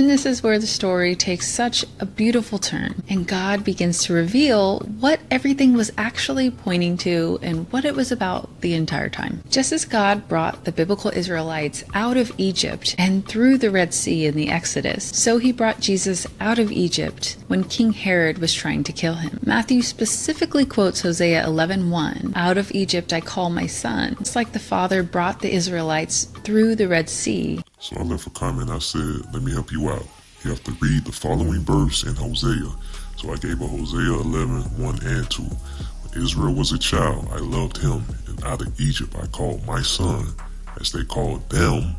And this is where the story takes such a beautiful turn, and God begins to reveal what everything was actually pointing to and what it was about the entire time. Just as God brought the biblical Israelites out of Egypt and through the Red Sea in the Exodus, so he brought Jesus out of Egypt when King Herod was trying to kill him. Matthew specifically quotes Hosea 11:1, "Out of Egypt I call my son." It's like the Father brought the Israelites through the Red Sea. So I left a comment. I said, let me help you out. You have to read the following verse in Hosea. So I gave a Hosea 11:1 and 2. When Israel was a child, I loved him, and out of Egypt I called my son, as they called them.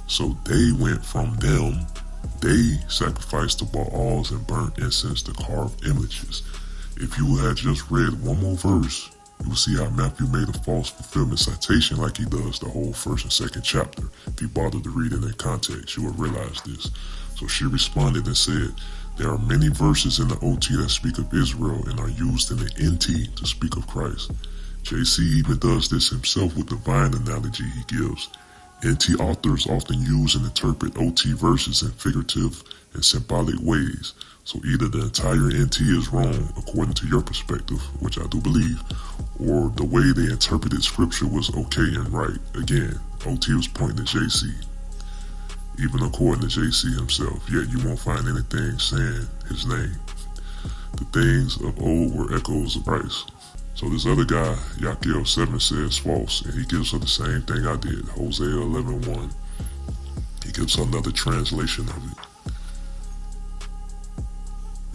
So they went from them. They sacrificed to Baals and burnt incense to carved images. If you had just read one more verse, you will see how Matthew made a false fulfillment citation like he does the whole first and second chapter. If you bother to read it in context, you will realize this. So she responded and said, there are many verses in the OT that speak of Israel and are used in the NT to speak of Christ. JC even does this himself with the vine analogy he gives. NT authors often use and interpret OT verses in figurative and symbolic ways. So either the entire NT is wrong according to your perspective, which I do believe, or the way they interpreted scripture was okay and right. Again, OT was pointing to JC, even according to JC himself, yet you won't find anything saying his name. The things of old were echoes of Christ. So this other guy, Yakel 7, says false, and he gives her the same thing I did, Hosea 11:1. He gives her another translation of it.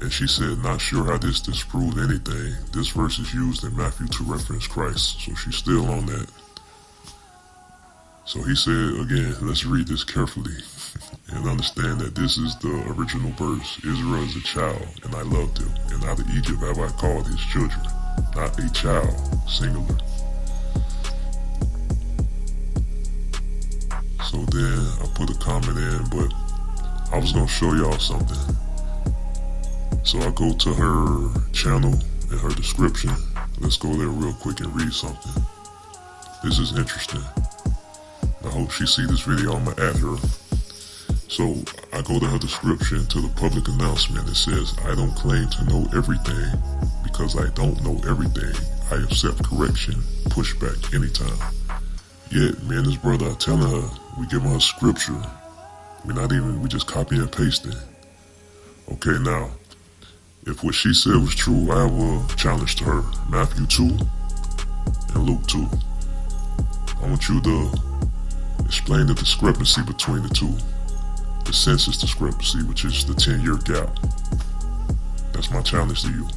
And she said, not sure how this disproved anything. This verse is used in Matthew to reference Christ, so she's still on that. So he said, again, let's read this carefully and understand that this is the original verse. Israel is a child, and I loved him, and out of Egypt have I called his children. Not a child, singular. So then I put a comment in, but I was going to show y'all something. So I go to her channel and her description. Let's go there real quick and read something. This is interesting. I hope she sees this video. I'm gonna add her. So I go to her description to the public announcement. It says, I don't claim to know everything because I don't know everything. I accept correction, pushback anytime. Yet me and this brother are telling her, we giving her scripture. We just copy and pasting. Okay, now, if what she said was true, I have a challenge to her. Matthew 2 and Luke 2. I want you to explain the discrepancy between the two. The census discrepancy, which is the 10-year gap. That's my challenge to you.